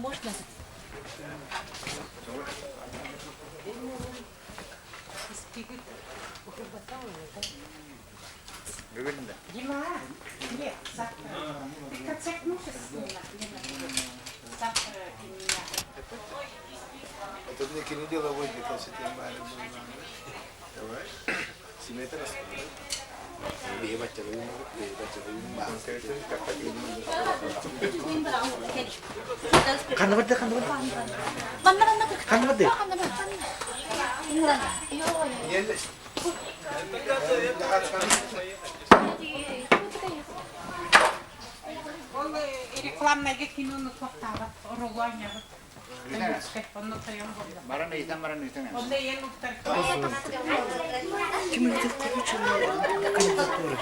можно? Bugün de. Дима, нет, завтра. Ты концерт можешь завтра ты меня. Это мне не дело выйдет, если ты маленький. Давай. Семейка рассказывай. Bir bacalıyım, Kandı vardı, kandı vardı. Bana. Kandı vardı. Он рекламное кино на тоқтағы, рулайня. Onu koyalım burada. Mara neyden mara neyden? Onda yeni muhtar. Kim öldü? Kandı vardı.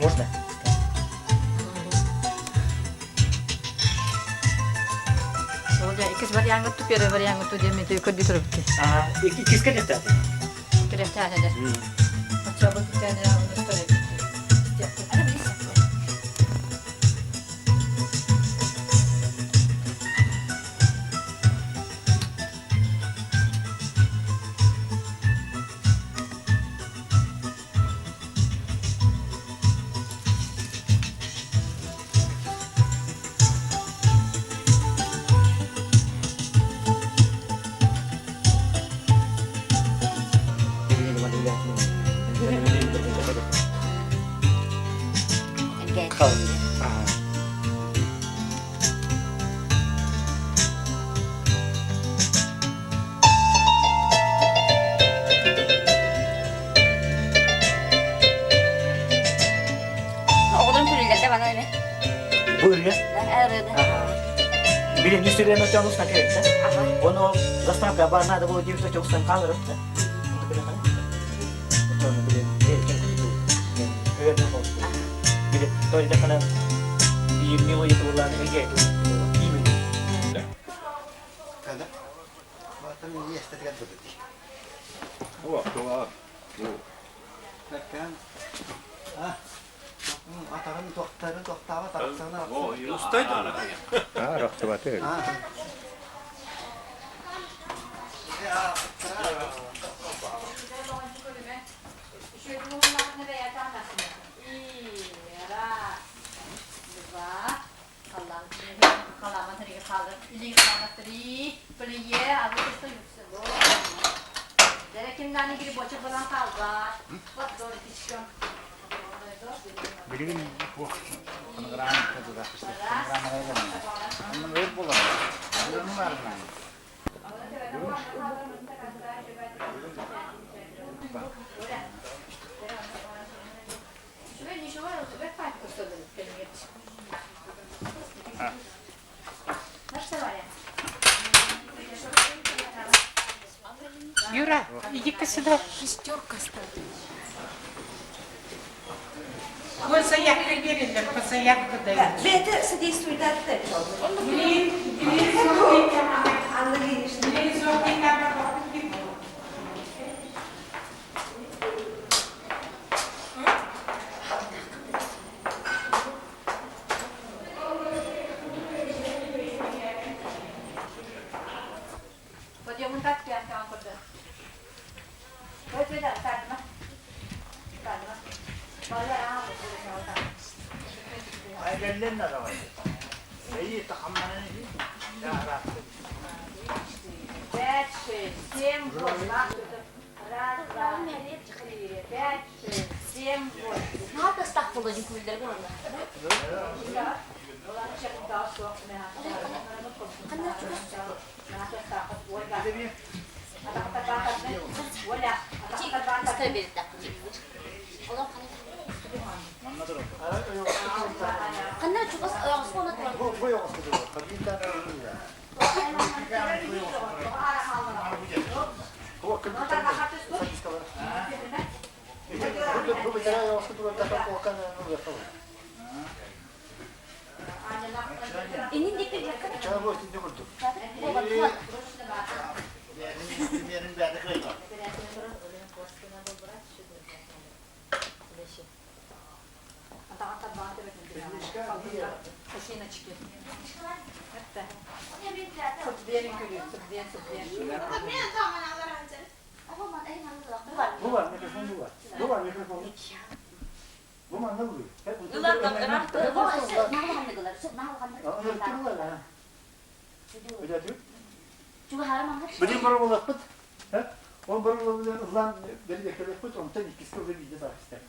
Можно? Olacak. İkiz var yangı tüpüyor, var yangı tüpüyor. Mete yukarı durup ki. Kiss kan inte. Kırık tane de. Açalım bir tane onu tutarım. Kal. Oğlum söyledi bana öyle. Buyur ya. Evet. Birinci süreden öte onu sakar etse. Onu zastav kabarına da bu cipsi çok sen kalır etse. Onu bile kalır. Onu bile erken kutu. Öyle olsun. Bile toy da kana 20 yıl yıllarına geldi. İyi mi? Kada? Bakalım niye istedik adı dedi. Bakın. Ah. Atarın doktorun doktora taksana. Ustaydı ona. Ha, rahtubatı. Ha. Kimden ilgili boça falan kaldı. Bak doğru çıkıyor. Bilgin bu. Pengeran itu dah pasti. Pengeran aja kan. Menurut pula. Belum var kan. Юра, иди-ка сюда. Шестерка стала. Ой, заявку верили, по заявку дают. Беде содействует отель. Podiamo andare anche a guardare. Vuoi vedere? Calma. Calma. Guardiamo. Ay gelin de var. İyi takammanın iyi. Ya rahat. 5, 6, 7, 8, раз, два, три, 4, 5, 6, Şeyim bu. Ne yaptı İstanbul'da kulüpleri bu arada? İster bir dakika. Allah kanına çok az ayağımız ona koyalım. Bu yok aslında. Bir tane öldüm ya. Bu akıllı bir tane. Sakız kalır. Bu bir tane yok aslında. Bu takım korkan ne yapalım? Enin de bir dakika. Çay bu üstünde vurdum. Bu bak bak. Yerin bir adı koyma. Şeyine çıkıyor. Hatta. Tıbbiyenin gülü, tıbbiye. Bu var, mikrofon bu var. Bu var, mikrofon. Bu var, ne vuruyor? Yıllar kaptıran. Bu aslında ne hanımlar? Ne hanımlar? Öğretmen var ha. Öyle diyor. Çünkü her zaman Benim bana olak bit. Ha? On bana olak ulan beni de kelek bit. Ondan ikisi de bir de var işte.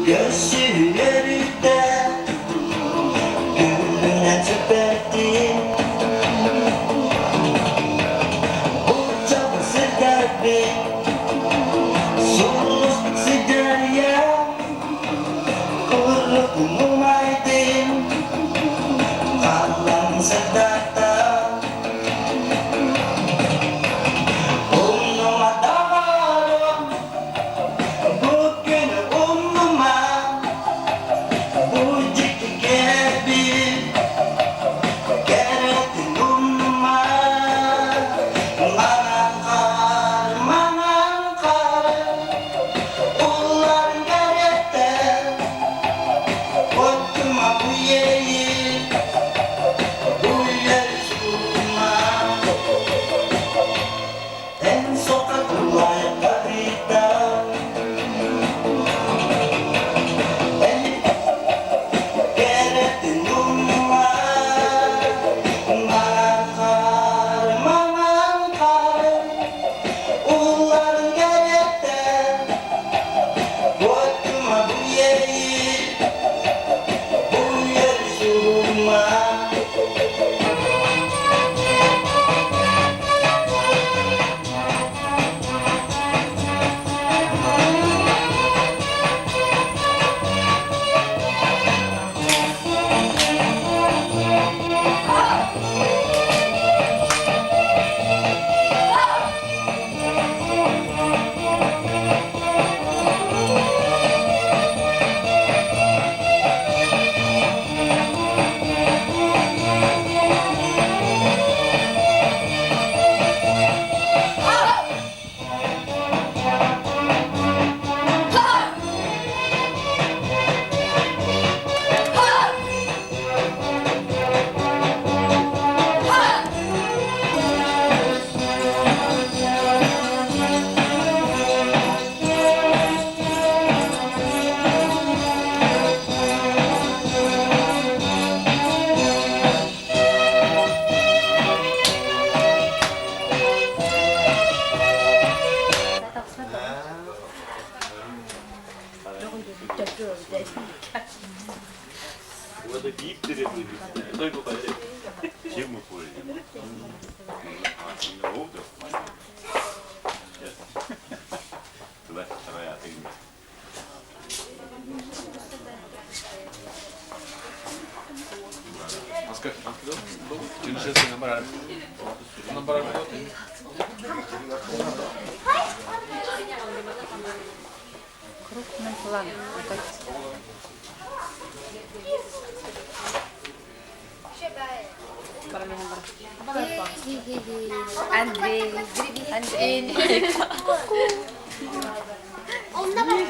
Gösteride Gülüne tüperdi Uçak sedabi Suluk sigarya Kuluk mumaydin Kalang sedata Uno madamaro Bukin umuma Ujik kebi Keret umuma Manangkar Ular garete Otma buyeyi Buyer suma En sokak luar karita Keret umuma Manangkar Ular garete Otma buyeyi Buyer suma Вот это гиптеры были, только потеряли. Чем мы поняли? Туда, вторая, ты Oscar, tienes ese nombrar. Nombrar Крупный план. Вот так. Андрей. Он давай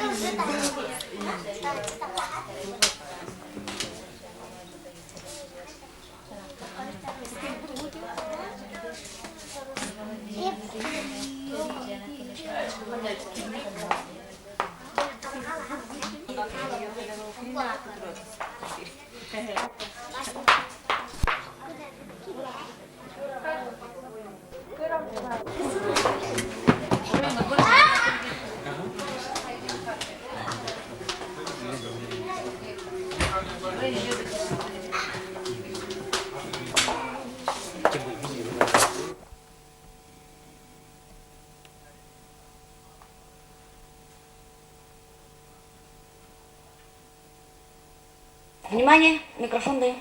Внимание, микрофон даю.